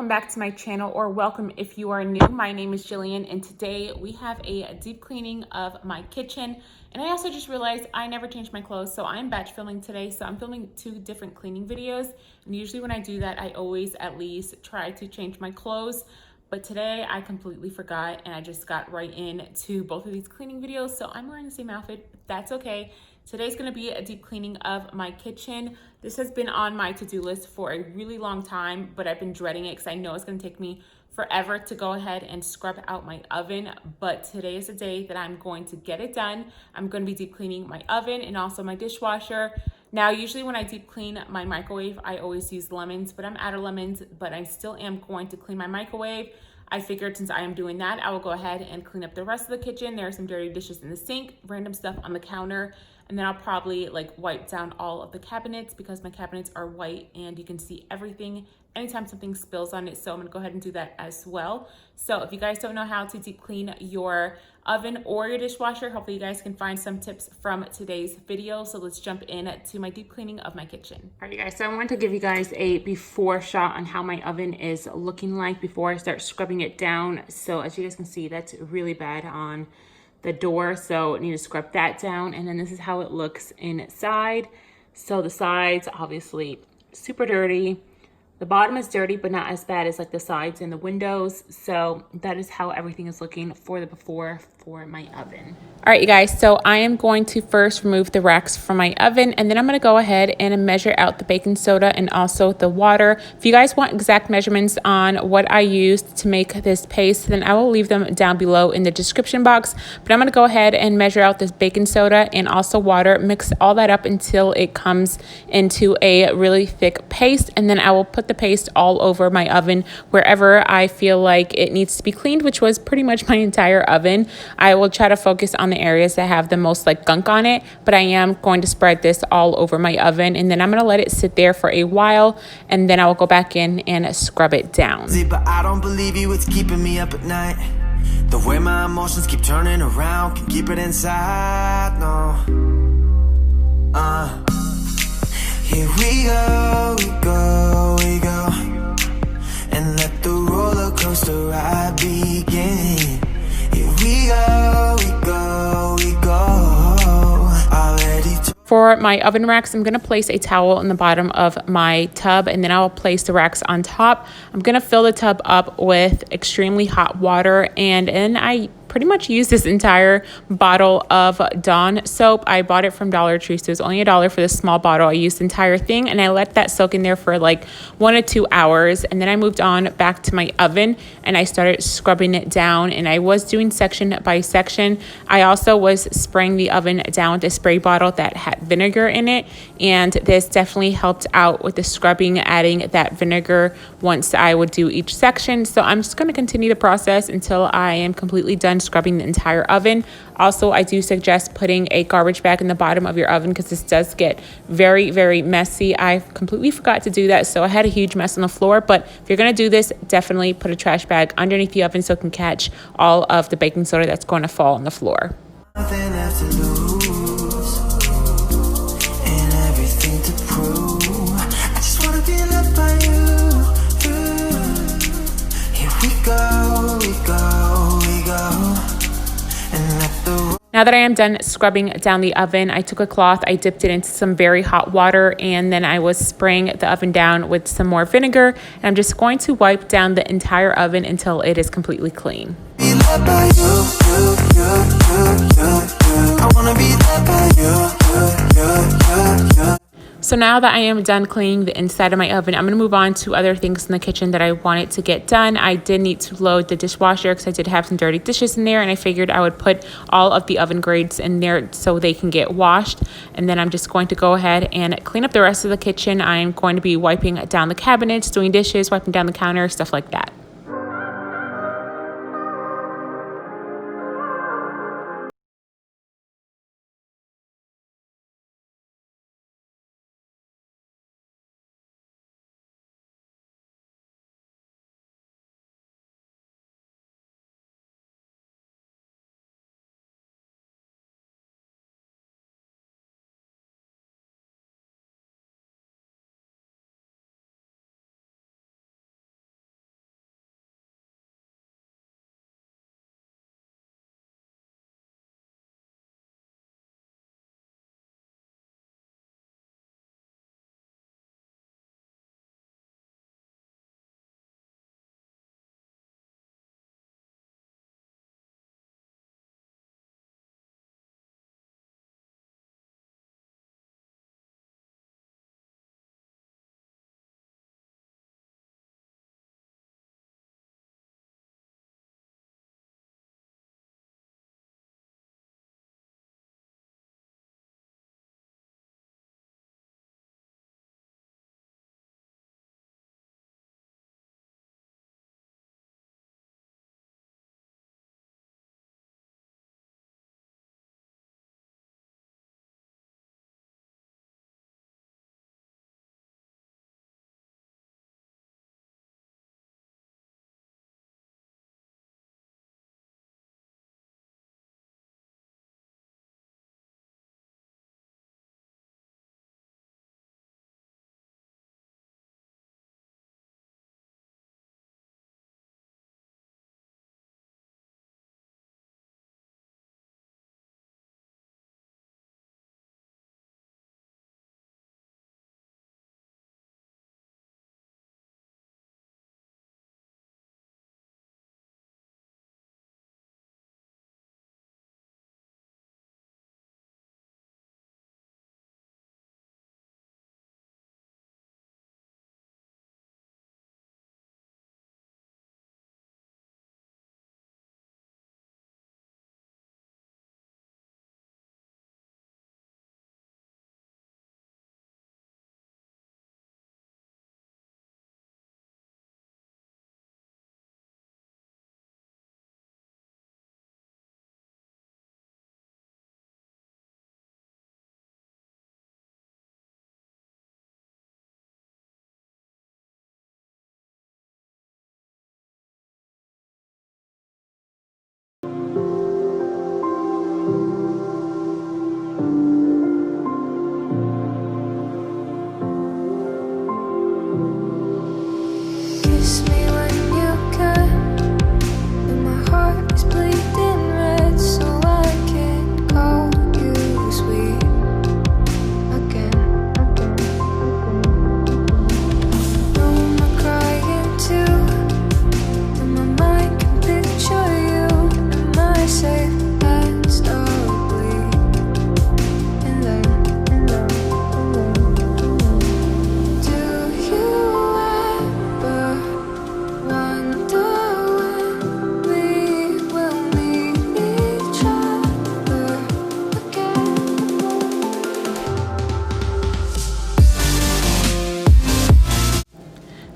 welcome back to my channel, or welcome if you are new. My name is Jillian, and today we have a deep cleaning of my kitchen. And I also just realized I never changed my clothes, so I'm batch filming today. So I'm filming 2 different cleaning videos, and usually when I do that, I always at least try to change my clothes. But today I completely forgot, and I just got right into both of these cleaning videos. So I'm wearing the same outfit, but that's okay. Today's gonna be a deep cleaning of my kitchen. This has been on my to-do list for a really long time, but I've been dreading it because I know it's gonna take me forever to go ahead and scrub out my oven. But today is the day that I'm going to get it done. I'm gonna be deep cleaning my oven and also my dishwasher. Now, usually when I deep clean my microwave, I always use lemons, but I'm out of lemons, but I still am going to clean my microwave. I figured since I am doing that, I will go ahead and clean up the rest of the kitchen. There are some dirty dishes in the sink, random stuff on the counter, and then I'll probably like wipe down all of the cabinets because my cabinets are white and you can see everything anytime something spills on it. So I'm gonna go ahead and do that as well. So if you guys don't know how to deep clean your oven or your dishwasher, hopefully you guys can find some tips from today's video. So let's jump in to my deep cleaning of my kitchen. All right, you guys, so I wanted to give you guys a before shot on how my oven is looking like before I start scrubbing it down. So as you guys can see, that's really bad on the door, so I need to scrub that down. And then this is how it looks inside. So the sides, obviously super dirty. The bottom is dirty, but not as bad as like the sides and the windows. So that is how everything is looking for the before for my oven. All right, you guys, so I am going to first remove the racks from my oven, and then I'm gonna go ahead and measure out the baking soda and also the water. If you guys want exact measurements on what I used to make this paste, then I will leave them down below in the description box. But I'm gonna go ahead and measure out this baking soda and also water, mix all that up until it comes into a really thick paste, and then I will put the paste all over my oven wherever I feel like it needs to be cleaned, which was pretty much my entire oven. I will try to focus on the areas that have the most like gunk on it, but I am going to spread this all over my oven, and then I'm gonna let it sit there for a while, and then I will go back in and scrub it down. But I don't believe you, it's keeping me up at night. The way my emotions keep turning around, can keep it inside, no. Here we go, we go, and let the roller coaster ride begin. Here we go, we go, already. For my oven racks, I'm gonna place a towel in the bottom of my tub, and then I will place the racks on top. I'm gonna fill the tub up with extremely hot water, and then I pretty much use this entire bottle of Dawn soap. I bought it from Dollar Tree, so it was only $1 for this small bottle. I used the entire thing, and I let that soak in there for like 1 to 2 hours, and then I moved on back to my oven and I started scrubbing it down, and I was doing section by section. I also was spraying the oven down with a spray bottle that had vinegar in it, and this definitely helped out with the scrubbing, adding that vinegar once I would do each section. So I'm just going to continue the process until I am completely done scrubbing the entire oven. Also, I do suggest putting a garbage bag in the bottom of your oven because this does get very, very messy. I completely forgot to do that, so I had a huge mess on the floor. But if you're going to do this, definitely put a trash bag underneath the oven so it can catch all of the baking soda that's going to fall on the floor. Nothing left to lose, and everything to prove. I just wanna be loved by you. Here we go, we go, and let the. Now that I am done scrubbing down the oven, I took a cloth, I dipped it into some very hot water, and then I was spraying the oven down with some more vinegar, and I'm just going to wipe down the entire oven until it is completely clean. Be loved by you. I wanna be loved by you. So now that I am done cleaning the inside of my oven, I'm going to move on to other things in the kitchen that I wanted to get done. I did need to load the dishwasher because I did have some dirty dishes in there, and I figured I would put all of the oven grades in there so they can get washed. And then I'm just going to go ahead and clean up the rest of the kitchen. I'm going to be wiping down the cabinets, doing dishes, wiping down the counter, stuff like that.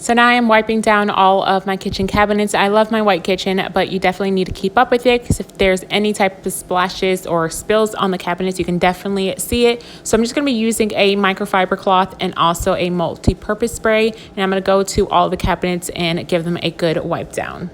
So now I am wiping down all of my kitchen cabinets. I love my white kitchen, but you definitely need to keep up with it because if there's any type of splashes or spills on the cabinets, you can definitely see it. So I'm just going to be using a microfiber cloth and also a multi-purpose spray. And I'm going to go to all the cabinets and give them a good wipe down.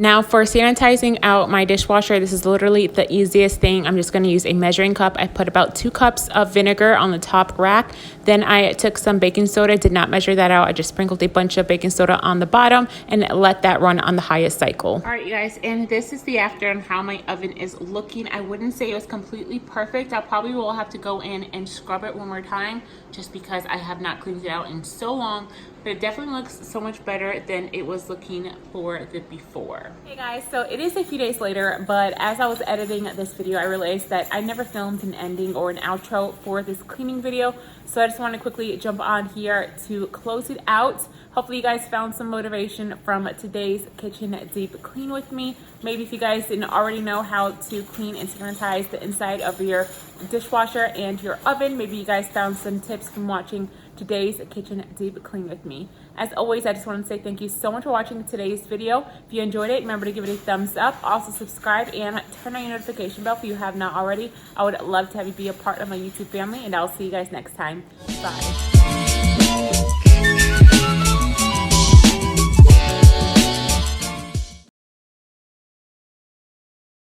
Now for sanitizing out my dishwasher, this is literally the easiest thing. I'm just going to use a measuring cup. I put about 2 cups of vinegar on the top rack. Then I took some baking soda, did not measure that out. I just sprinkled a bunch of baking soda on the bottom and let that run on the highest cycle. All right, you guys, and this is the after on how my oven is looking. I wouldn't say it was completely perfect. I probably will have to go in and scrub it one more time just because I have not cleaned it out in so long. But it definitely looks so much better than it was looking for the before. Hey guys, so it is a few days later, but as I was editing this video, I realized that I never filmed an ending or an outro for this cleaning video. So I just want to quickly jump on here to close it out. Hopefully you guys found some motivation from today's kitchen deep clean with me. Maybe if you guys didn't already know how to clean and sanitize the inside of your dishwasher and your oven, maybe you guys found some tips from watching today's kitchen deep clean with me. As always, I just want to say thank you so much for watching today's video. If you enjoyed it, remember to give it a thumbs up. Also subscribe and turn on your notification bell if you have not already. I would love to have you be a part of my YouTube family, and I'll see you guys next time. Bye.